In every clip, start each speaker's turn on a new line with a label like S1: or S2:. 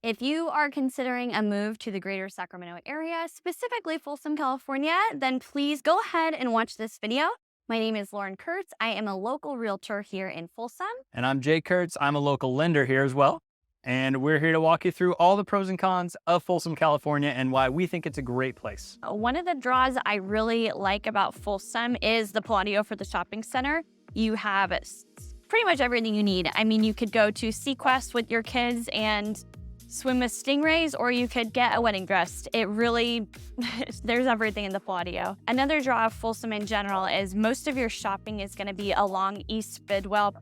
S1: If you are considering a move to the greater Sacramento area, specifically Folsom, California, then please go ahead and watch this video. My name is Lauren Kurtz. I am a local realtor here in Folsom.
S2: And I'm Jay Kurtz. I'm a local lender here as well. And we're here to walk you through all the pros and cons of Folsom, California, and why we think it's a great place.
S1: One of the draws I really like about Folsom is the Palladio for the shopping center. You have pretty much everything you need. I mean, you could go to Sequest with your kids and swim with stingrays, or you could get a wedding dress. It really, there's everything in the Palladio. Another draw of Folsom in general is most of your shopping is gonna be along East Bidwell,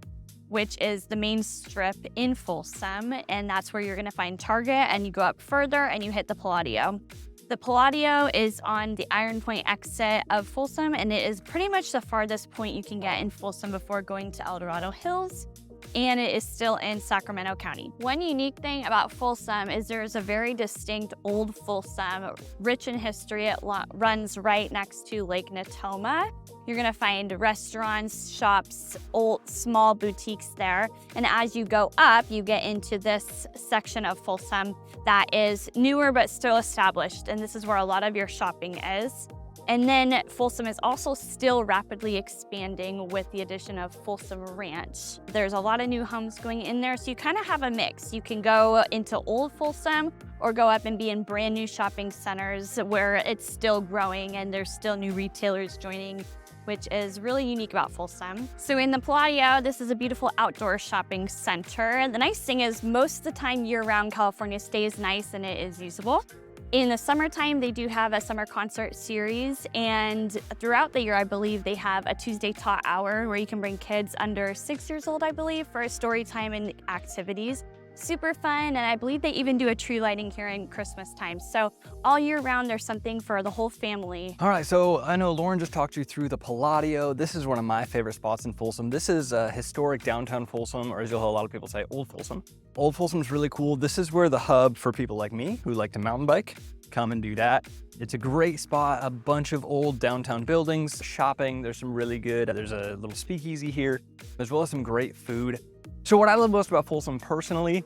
S1: which is the main strip in Folsom, and that's where you're gonna find Target, and you go up further and you hit the Palladio. The Palladio is on the Iron Point exit of Folsom, and it is pretty much the farthest point you can get in Folsom before going to El Dorado Hills, and it is still in Sacramento County. One unique thing about Folsom is there's a very distinct old Folsom, rich in history. It runs right next to Lake Natoma. You're gonna find restaurants, shops, old small boutiques there. And as you go up, you get into this section of Folsom that is newer but still established. And this is where a lot of your shopping is. And then Folsom is also still rapidly expanding with the addition of Folsom Ranch. There's a lot of new homes going in there, so you kind of have a mix. You can go into old Folsom or go up and be in brand new shopping centers where it's still growing and there's still new retailers joining, which is really unique about Folsom. So in the Palladio, this is a beautiful outdoor shopping center. The nice thing is most of the time year-round, California stays nice and it is usable. In the summertime, they do have a summer concert series, and throughout the year, I believe they have a Tuesday Tot Hour where you can bring kids under 6 years old, I believe, for story time and activities. Super fun, and I believe they even do a tree lighting here in Christmas time. So all year round, there's something for the whole family.
S2: All right, so I know Lauren just talked you through the Palladio. This is one of my favorite spots in Folsom. This is historic downtown Folsom, or as you'll hear a lot of people say, Old Folsom. Old Folsom is really cool. This is where the hub for people like me who like to mountain bike, come and do that. It's a great spot, a bunch of old downtown buildings, shopping. There's some really good, there's a little speakeasy here, as well as some great food. So what I love most about Folsom personally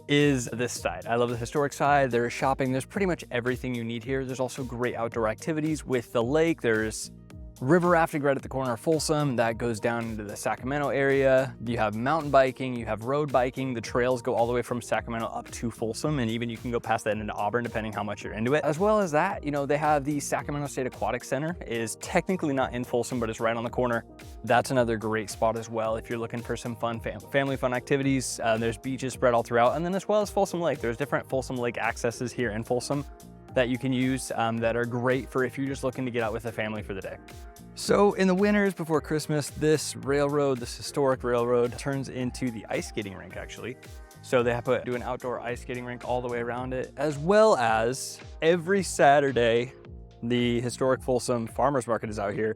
S2: is this side. I love the historic side. There's shopping. There's pretty much everything you need here. There's also great outdoor activities with the lake. There's river rafting right at the corner of Folsom that goes down into the Sacramento area. You have mountain biking, you have road biking. The trails go all the way from Sacramento up to Folsom, and even you can go past that into Auburn depending how much you're into it. As well as that, you know, they have the Sacramento State Aquatic Center. It is technically not in Folsom, but it's right on the corner. That's another great spot as well if you're looking for some fun family fun activities. There's beaches spread all throughout, and then as well as Folsom Lake. There's different Folsom Lake accesses here in Folsom that you can use that are great for if you're just looking to get out with the family for the day. So in the winters before Christmas, this railroad, this historic railroad, turns into the ice skating rink actually. So they have to do an outdoor ice skating rink all the way around it, as well as every Saturday, the historic Folsom Farmers Market is out here.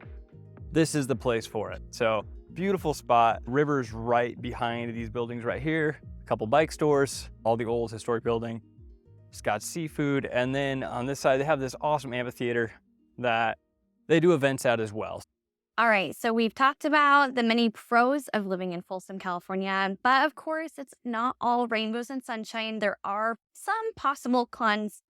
S2: This is the place for it. So beautiful spot, river's right behind these buildings right here, a couple bike stores, all the old historic building. It's got seafood, and then on this side, they have this awesome amphitheater that they do events at as well.
S1: All right, so we've talked about the many pros of living in Folsom, California, but of course, it's not all rainbows and sunshine. There are some possible cons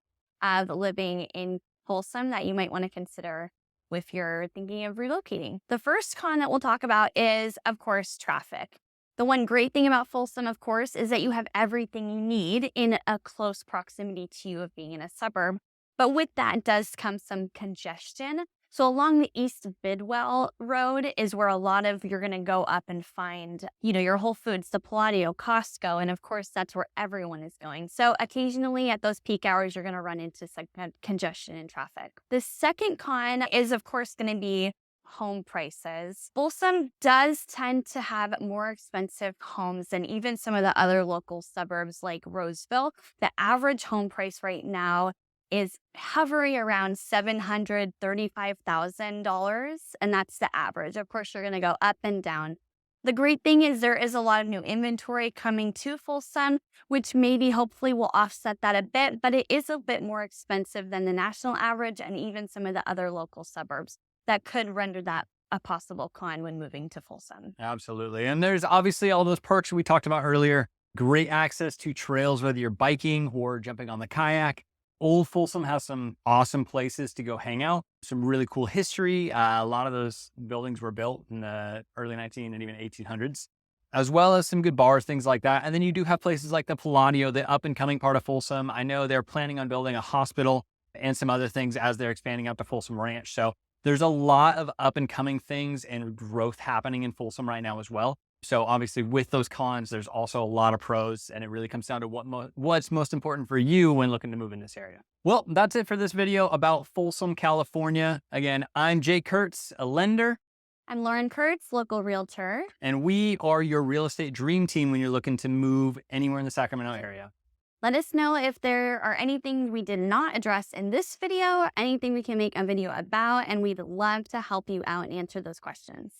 S1: of living in Folsom that you might want to consider if you're thinking of relocating. The first con that we'll talk about is, of course, traffic. The one great thing about Folsom, of course, is that you have everything you need in a close proximity to you of being in a suburb. But with that does come some congestion. So along the East Bidwell Road is where a lot of you're going to go up and find, you know, your Whole Foods, the Palladio, Costco, and of course that's where everyone is going. So occasionally at those peak hours, you're going to run into some congestion and traffic. The second con is of course going to be home prices. Folsom does tend to have more expensive homes than even some of the other local suburbs like Roseville. The average home price right now is hovering around $735,000, and that's the average. Of course, you're going to go up and down. The great thing is there is a lot of new inventory coming to Folsom, which maybe hopefully will offset that a bit, but it is a bit more expensive than the national average and even some of the other local suburbs that could render that a possible con when moving to Folsom.
S2: Absolutely, and there's obviously all those perks we talked about earlier. Great access to trails, whether you're biking or jumping on the kayak. Old Folsom has some awesome places to go hang out, some really cool history. A lot of those buildings were built in the early 19 and even 1800s, as well as some good bars, things like that. And then you do have places like the Palladio, the up and coming part of Folsom. I know they're planning on building a hospital and some other things as they're expanding out to Folsom Ranch. So there's a lot of up and coming things and growth happening in Folsom right now as well. So obviously with those cons, there's also a lot of pros, and it really comes down to what's most important for you when looking to move in this area. Well, that's it for this video about Folsom, California. Again, I'm Jay Kurtz, a lender.
S1: I'm Lauren Kurtz, local realtor.
S2: And we are your real estate dream team when you're looking to move anywhere in the Sacramento area.
S1: Let us know if there are anything we did not address in this video, anything we can make a video about, and we'd love to help you out and answer those questions.